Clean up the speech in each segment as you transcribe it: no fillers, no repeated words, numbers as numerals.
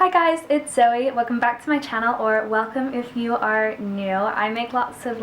Hi guys, it's Zoe. Welcome back to my channel, or welcome if you are new. I make lots of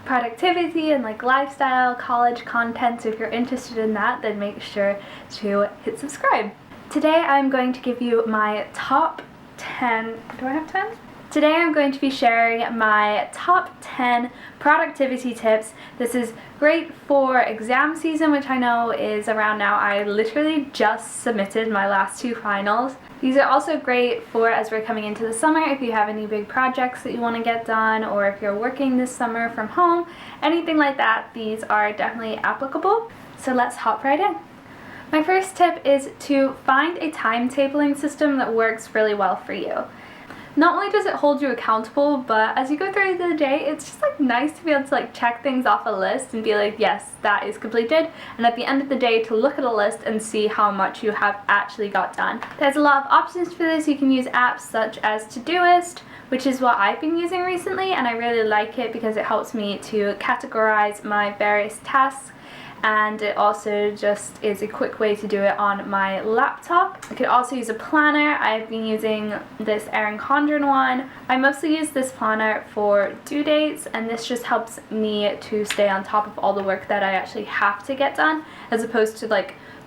productivity and lifestyle college content, so if you're interested in that, then make sure to hit subscribe. Today I'm going to give you my top 10, do I have 10? Today I'm going to be sharing my top 10 productivity tips. This is great for exam season, which I know is around now. I literally just submitted my last two finals. These are also great for as we're coming into the summer, if you have any big projects that you want to get done, or if you're working this summer from home, anything like that, these are definitely applicable. So let's hop right in. My first tip is to find a timetabling system that works really well for you. Not only does it hold you accountable, but as you go through the day, it's just nice to be able to check things off a list and be like, yes, that is completed. And at the end of the day, to look at a list and see how much you have actually got done. There's a lot of options for this. You can use apps such as Todoist, which is what I've been using recently, and I really like it because it helps me to categorize my various tasks. And it also just is a quick way to do it on my laptop. I could also use a planner. I've been using this Erin Condren one. I mostly use this planner for due dates, and this just helps me to stay on top of all the work that I actually have to get done, as opposed to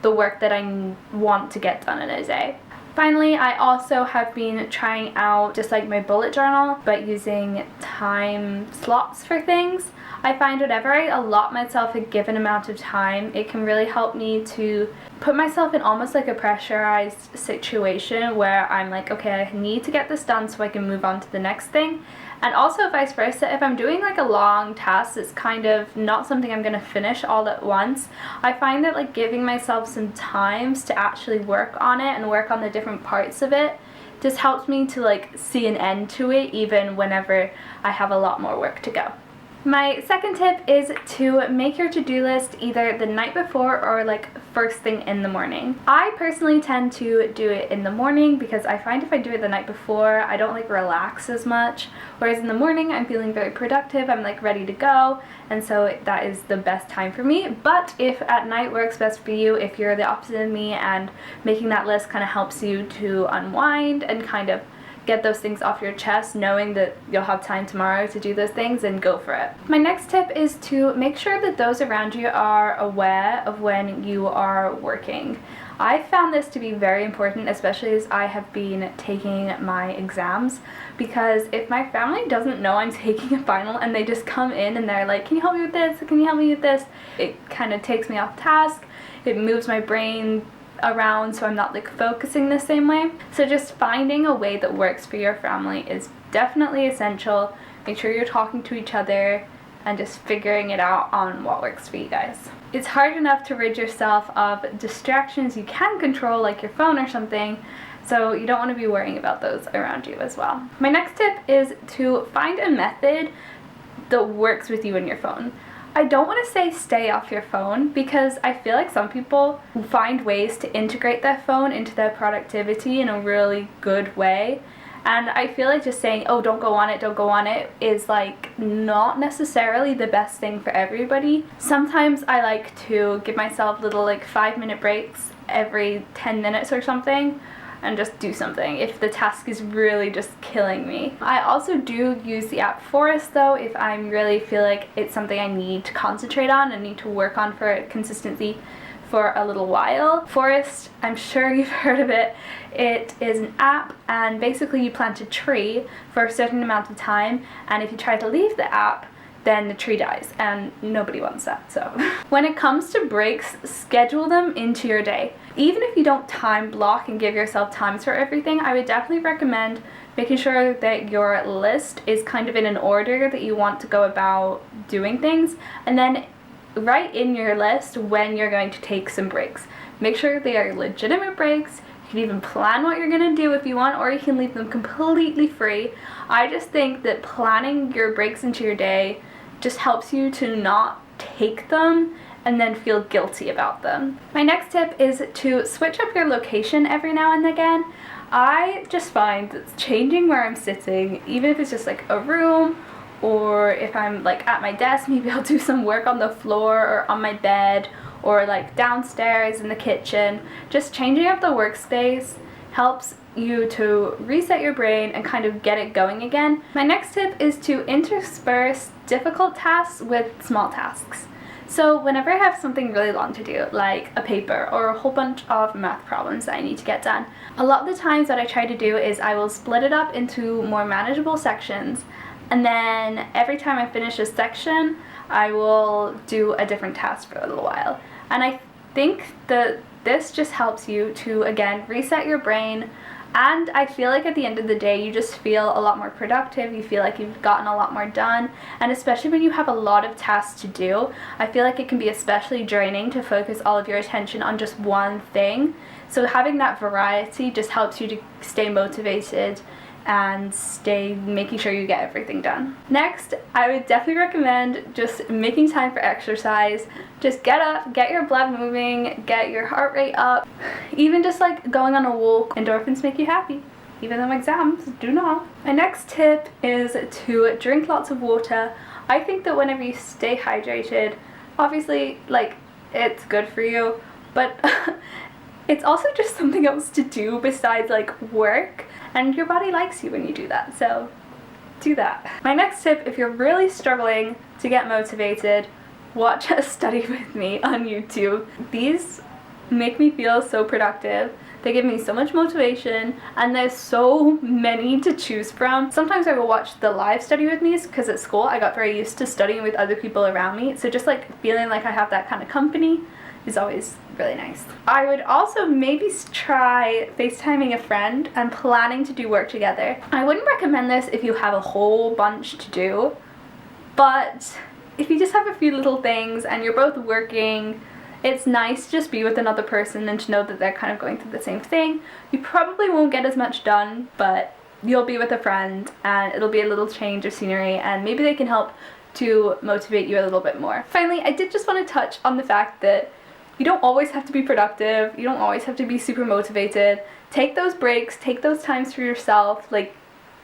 the work that I want to get done in a day. Finally, I also have been trying out just my bullet journal, but using time slots for things. I find whenever I allot myself a given amount of time, it can really help me to put myself in almost a pressurized situation where I'm okay, I need to get this done so I can move on to the next thing. And also vice versa, if I'm doing a long task that's kind of not something I'm going to finish all at once, I find that giving myself some times to actually work on it and work on the different parts of it just helps me to see an end to it, even whenever I have a lot more work to go. My second tip is to make your to-do list either the night before or first thing in the morning. I personally tend to do it in the morning because I find if I do it the night before, I don't relax as much, whereas in the morning I'm feeling very productive, I'm ready to go, and so that is the best time for me. But if at night works best for you, if you're the opposite of me and making that list kind of helps you to unwind and kind of get those things off your chest, knowing that you'll have time tomorrow to do those things, and go for it. My next tip is to make sure that those around you are aware of when you are working. I found this to be very important, especially as I have been taking my exams, because if my family doesn't know I'm taking a final and they just come in and they're like, can you help me with this? Can you help me with this? It kind of takes me off task. It moves my brain around, so I'm not focusing the same way. So just finding a way that works for your family is definitely essential. Make sure you're talking to each other and just figuring it out on what works for you guys. It's hard enough to rid yourself of distractions you can control, like your phone or something, so you don't want to be worrying about those around you as well. My next tip is to find a method that works with you and your phone. I don't want to say stay off your phone, because I feel like some people find ways to integrate their phone into their productivity in a really good way. And I feel like just saying, oh, don't go on it is not necessarily the best thing for everybody. Sometimes I like to give myself little 5-minute breaks every 10 minutes or something, and just do something if the task is really just killing me. I also do use the app Forest though, if I really feel like it's something I need to concentrate on and need to work on for consistency for a little while. Forest, I'm sure you've heard of it. It is an app, and basically you plant a tree for a certain amount of time, and if you try to leave the app, then the tree dies, and nobody wants that. So when it comes to breaks, schedule them into your day. Even if you don't time block and give yourself times for everything, I would definitely recommend making sure that your list is kind of in an order that you want to go about doing things, and then write in your list when you're going to take some breaks. Make sure they are legitimate breaks. You can even plan what you're going to do if you want, or you can leave them completely free. I just think that planning your breaks into your day just helps you to not take them and then feel guilty about them. My next tip is to switch up your location every now and again. I just find that changing where I'm sitting, even if it's just a room, or if I'm at my desk, maybe I'll do some work on the floor or on my bed, or downstairs in the kitchen. Just changing up the workspace helps you to reset your brain and kind of get it going again. My next tip is to intersperse difficult tasks with small tasks. So whenever I have something really long to do, like a paper or a whole bunch of math problems that I need to get done, a lot of the times what I try to do is I will split it up into more manageable sections, and then every time I finish a section, I will do a different task for a little while. And I think that this just helps you to, again, reset your brain, and I feel like at the end of the day you just feel a lot more productive, you feel like you've gotten a lot more done, and especially when you have a lot of tasks to do, I feel like it can be especially draining to focus all of your attention on just one thing. So having that variety just helps you to stay motivated and stay making sure you get everything done. Next, I would definitely recommend just making time for exercise. Just get up, get your blood moving, get your heart rate up. Even just like going on a walk, endorphins make you happy, even though exams do not. My next tip is to drink lots of water. I think that whenever you stay hydrated, obviously like it's good for you, but it's also just something else to do besides like work. And your body likes you when you do that, so do that. My next tip, if you're really struggling to get motivated, watch a study with me on YouTube. These make me feel so productive. They give me so much motivation, and there's so many to choose from. Sometimes I will watch the live study with me because at school I got very used to studying with other people around me, so just like feeling like I have that kind of company is always really nice. I would also maybe try FaceTiming a friend and planning to do work together. I wouldn't recommend this if you have a whole bunch to do, but if you just have a few little things and you're both working, it's nice to just be with another person and to know that they're kind of going through the same thing. You probably won't get as much done, but you'll be with a friend and it'll be a little change of scenery, and maybe they can help to motivate you a little bit more. Finally, I did just want to touch on the fact that you don't always have to be productive, you don't always have to be super motivated. Take those breaks, take those times for yourself, like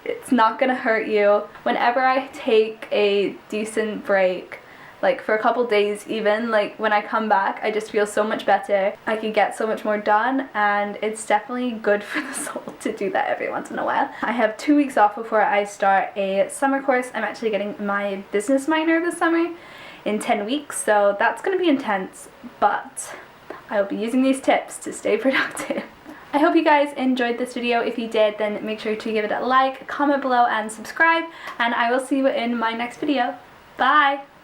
it's not gonna hurt you. Whenever I take a decent break, like for a couple days even, like when I come back I just feel so much better. I can get so much more done, and it's definitely good for the soul to do that every once in a while. I have 2 weeks off before I start a summer course. I'm actually getting my business minor this summer in 10 weeks, so that's going to be intense, but I will be using these tips to stay productive. I hope you guys enjoyed this video. If you did, then make sure to give it a like, comment below, and subscribe, and I will see you in my next video. Bye!